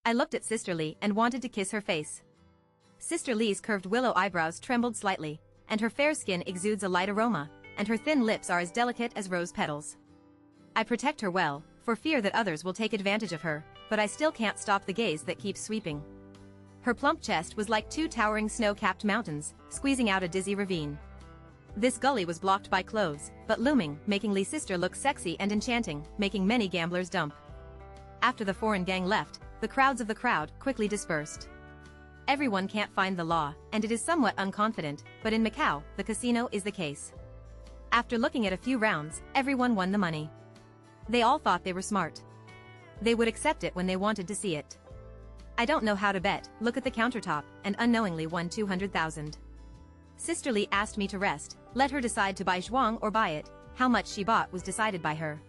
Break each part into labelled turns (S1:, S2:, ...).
S1: I looked at Sister Lee and wanted to kiss her face. Sister Lee's curved willow eyebrows trembled slightly, and her fair skin exudes a light aroma, and her thin lips are as delicate as rose petals. I protect her well, for fear that others will take advantage of her, but I still can't stop the gaze that keeps sweeping. Her plump chest was like two towering snow-capped mountains, squeezing out a dizzy ravine. This gully was blocked by clothes, but looming, making Lee's sister look sexy and enchanting, making many gamblers dump. After the foreign gang left, the crowds of the crowd quickly dispersed. Everyone can't find the law, and it is somewhat unconfident, but in Macau, the casino is the case. After looking at a few rounds, everyone won the money. They all thought they were smart. They would accept it when they wanted to see it. I don't know how to bet, look at the countertop, and unknowingly won 200,000. Sister Lee asked me to rest, let her decide to buy zhuang or buy it. How much she bought was decided by her.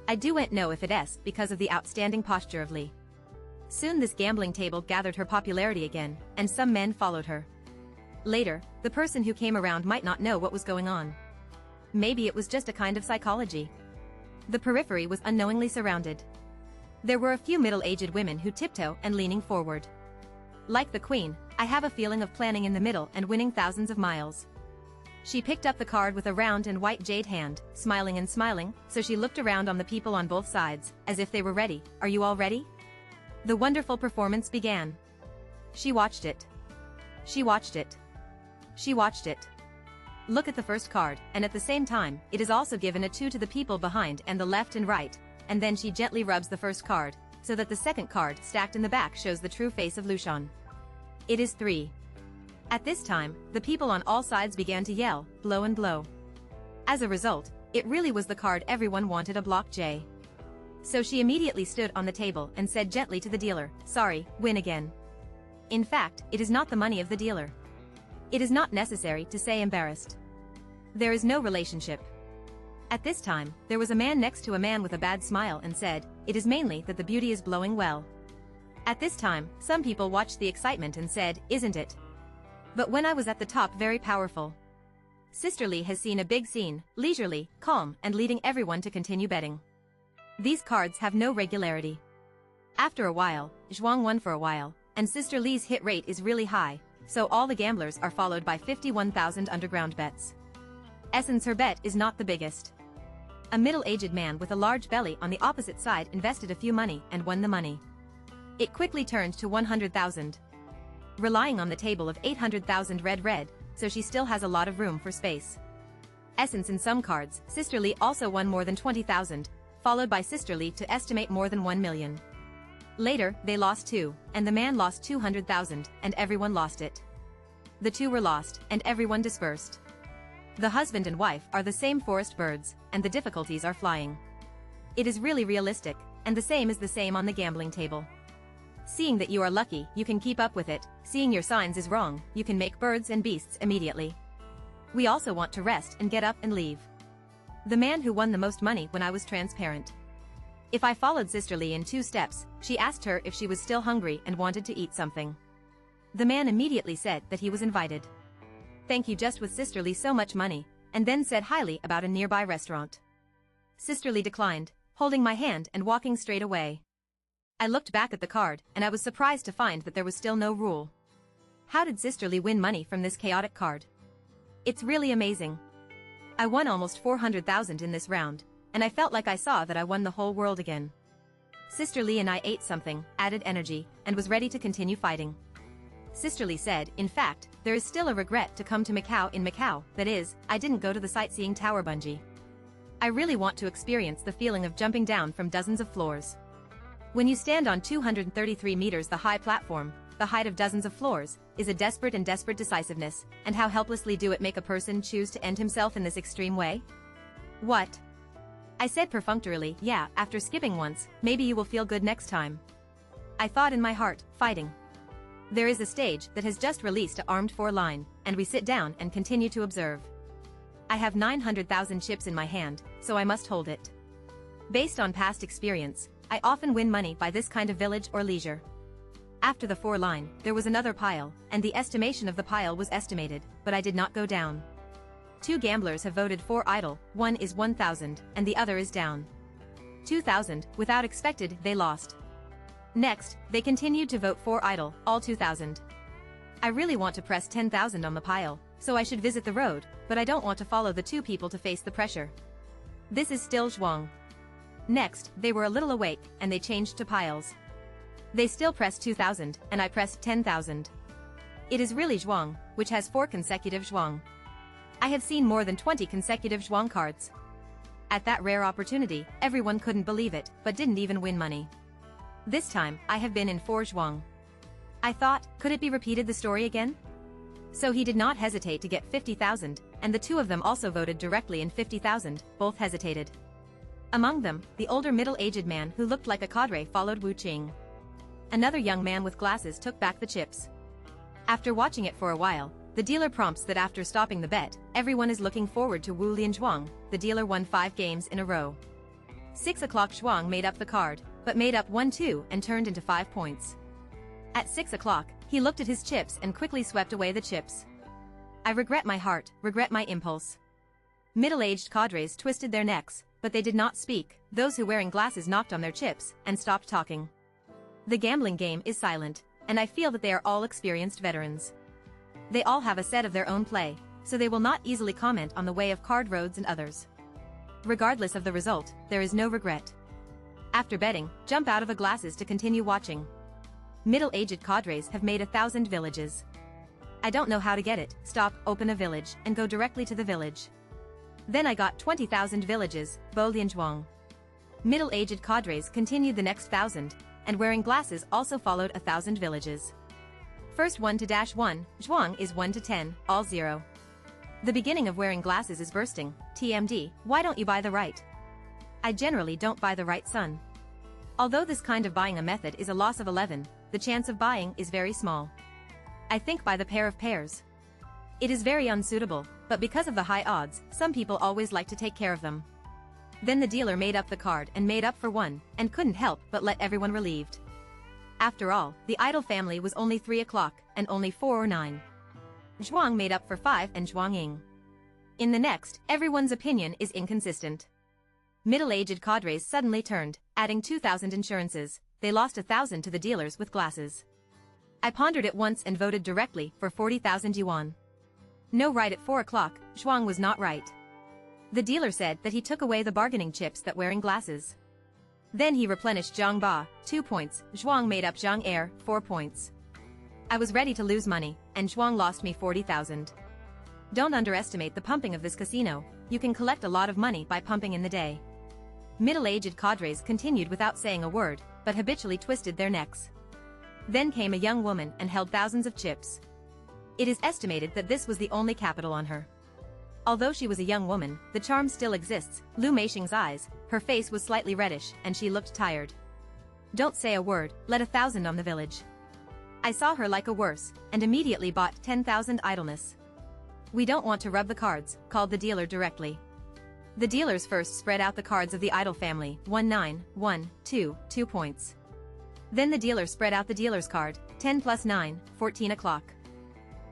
S1: I don't know if it's because of the outstanding posture of Lee. Soon this gambling table gathered her popularity again, and some men followed her. Later, the person who came around might not know what was going on. Maybe it was just a kind of psychology. The periphery was unknowingly surrounded. There were a few middle-aged women who tiptoe and leaning forward. Like the queen, I have a feeling of planning in the middle and winning thousands of miles. She picked up the card with a round and white jade hand, smiling and smiling, so she looked around on the people on both sides, as if they were ready. Are you all ready? The wonderful performance began. She watched it. She watched it. She watched it. Look at the first card, and at the same time, it is also given a 2 to the people behind and the left and right, and then she gently rubs the first card, so that the second card stacked in the back shows the true face of Lushan. It is 3. At this time, the people on all sides began to yell, blow and blow. As a result, it really was the card everyone wanted, a block J. So she immediately stood on the table and said gently to the dealer, sorry, win again. In fact, it is not the money of the dealer. It is not necessary to say embarrassed. There is no relationship. At this time, there was a man next to a man with a bad smile and said, it is mainly that the beauty is blowing well. At this time, some people watched the excitement and said, isn't it? But when I was at the top, very powerful. Sister Lee has seen a big scene, leisurely, calm, and leading everyone to continue betting. These cards have no regularity. After a while, zhuang won for a while, and Sister Lee's hit rate is really high, so all the gamblers are followed by 51,000 underground bets. Essence, her bet is not the biggest. A middle-aged man with a large belly on the opposite side invested a few money and won the money. It quickly turned to 100,000. Relying on the table of 800,000 red, so she still has a lot of room for space. Essence in some cards, Sister Lee also won more than 20,000, followed by Sister Lee to estimate more than 1 million. Later, they lost 2, and the man lost 200,000, and everyone lost it. The 2 were lost, and everyone dispersed. The husband and wife are the same forest birds, and the difficulties are flying. It is really realistic, and the same is the same on the gambling table. Seeing that you are lucky, you can keep up with it. Seeing your signs is wrong, you can make birds and beasts immediately. We also want to rest and get up and leave. The man who won the most money when I was transparent. If I followed Sister Lee in 2 steps, she asked her if she was still hungry and wanted to eat something. The man immediately said that he was invited. Thank you, just with Sister Lee so much money, and then said highly about a nearby restaurant. Sister Lee declined, holding my hand and walking straight away. I looked back at the card, and I was surprised to find that there was still no rule. How did Sister Lee win money from this chaotic card? It's really amazing. I won almost 400,000 in this round, and I felt like I saw that I won the whole world again. Sister Lee and I ate something, added energy, and was ready to continue fighting. Sister Lee said, in fact, there is still a regret to come to Macau in Macau, that is, I didn't go to the sightseeing tower bungee. I really want to experience the feeling of jumping down from dozens of floors. When you stand on 233 meters the high platform, the height of dozens of floors, is a desperate decisiveness, and how helplessly do it make a person choose to end himself in this extreme way? What? I said perfunctorily, yeah, after skipping once, maybe you will feel good next time. I thought in my heart, fighting. There is a stage that has just released a armed 4 line, and we sit down and continue to observe. I have 900,000 chips in my hand, so I must hold it. Based on past experience, I often win money by this kind of village or leisure. After the 4 line, there was another pile, and the estimation of the pile was estimated, but I did not go down. 2 gamblers have voted for idle, one is 1,000, and the other is down. 2,000, without expected, they lost. Next, they continued to vote for idol, all 2,000. I really want to press 10,000 on the pile, so I should visit the road, but I don't want to follow the two people to face the pressure. This is still Zhuang. Next, they were a little awake, and they changed to piles. They still pressed 2,000, and I pressed 10,000. It is really Zhuang, which has 4 consecutive Zhuang. I have seen more than 20 consecutive Zhuang cards. At that rare opportunity, everyone couldn't believe it, but didn't even win money. This time, I have been in 4 Zhuang. I thought, could it be repeated the story again? So he did not hesitate to get 50,000, and the two of them also voted directly in 50,000, both hesitated. Among them, the older middle-aged man who looked like a cadre followed Wu Qing. Another young man with glasses took back the chips. After watching it for a while, the dealer prompts that after stopping the bet, everyone is looking forward to Wu Lianzhuang. The dealer won 5 games in a row. 6 o'clock Zhuang made up the card, but made up 1-2 and turned into 5 points. At 6 o'clock, he looked at his chips and quickly swept away the chips. I regret my heart, regret my impulse. Middle-aged cadres twisted their necks, but they did not speak. Those who wearing glasses knocked on their chips and stopped talking. The gambling game is silent, and I feel that they are all experienced veterans. They all have a set of their own play, so they will not easily comment on the way of card roads and others. Regardless of the result, there is no regret. After betting, jump out of the glasses to continue watching. Middle-aged cadres have made 1,000 villages. I don't know how to get it. Stop, open a village, and go directly to the village. Then I got 20,000 villages, Bo Lianzhuang. Middle-aged cadres continued the next 1,000, and wearing glasses also followed 1,000 villages. First 1 to -1, Zhuang is 1 to 10, all 0. The beginning of wearing glasses is bursting. TMD, why don't you buy the right? I generally don't buy the right, son. Although this kind of buying a method is a loss of 11, the chance of buying is very small. I think buy the pair of pairs. It is very unsuitable, but because of the high odds, some people always like to take care of them. Then the dealer made up the card and made up for 1, and couldn't help but let everyone relieved. After all, the idol family was only 3 o'clock, and only 4 or 9. Zhuang made up for 5 and Zhuang Ying. In the next, everyone's opinion is inconsistent. Middle-aged cadres suddenly turned, adding 2,000 insurances. They lost 1,000 to the dealers with glasses. I pondered it once and voted directly for 40,000 yuan. No, right at 4 o'clock, Zhuang was not right. The dealer said that he took away the bargaining chips that wearing glasses. Then he replenished Zhang Ba, 2 points, Zhuang made up Zhang Air, 4 points. I was ready to lose money, and Zhuang lost me 40,000. Don't underestimate the pumping of this casino. You can collect a lot of money by pumping in the day. Middle-aged cadres continued without saying a word, but habitually twisted their necks. Then came a young woman and held thousands of chips. It is estimated that this was the only capital on her. Although she was a young woman, the charm still exists. Lu Meisheng's eyes, her face was slightly reddish, and she looked tired. Don't say a word, let 1,000 on the village. I saw her like a worse, and immediately bought 10,000 idleness. We don't want to rub the cards, called the dealer directly. The dealers first spread out the cards of the idol family, 1-9, 1, 2, 2 points. Then the dealer spread out the dealer's card, 10 plus 9, 14 o'clock.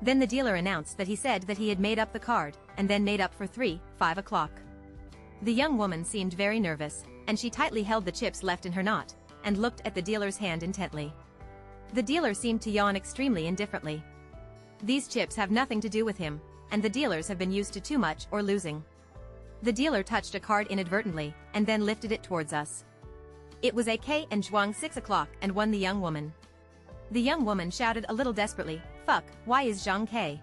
S1: Then the dealer announced that he said that he had made up the card, and then made up for 3, 5 o'clock. The young woman seemed very nervous, and she tightly held the chips left in her knot, and looked at the dealer's hand intently. The dealer seemed to yawn extremely indifferently. These chips have nothing to do with him, and the dealers have been used to too much or losing. The dealer touched a card inadvertently, and then lifted it towards us. It was AK and Zhuang 6 o'clock and won the young woman. The young woman shouted a little desperately, "Fuck, why is Zhang K?"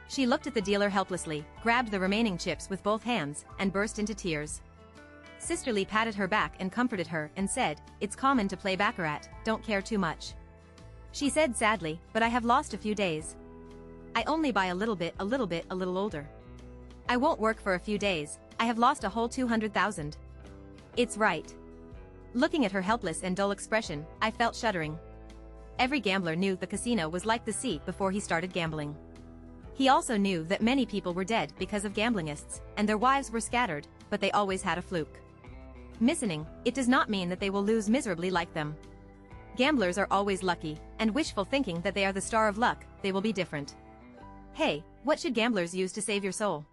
S1: She looked at the dealer helplessly, grabbed the remaining chips with both hands, and burst into tears. Sister Lee patted her back and comforted her and said, "It's common to play baccarat, don't care too much." She said sadly, "But I have lost a few days. I only buy a little older. I won't work for a few days, I have lost a whole 200,000. It's right." Looking at her helpless and dull expression, I felt shuddering. Every gambler knew the casino was like the sea before he started gambling. He also knew that many people were dead because of gamblingists, and their wives were scattered, but they always had a fluke. Missing, it does not mean that they will lose miserably like them. Gamblers are always lucky, and wishful thinking that they are the star of luck, they will be different. Hey, what should gamblers use to save your soul?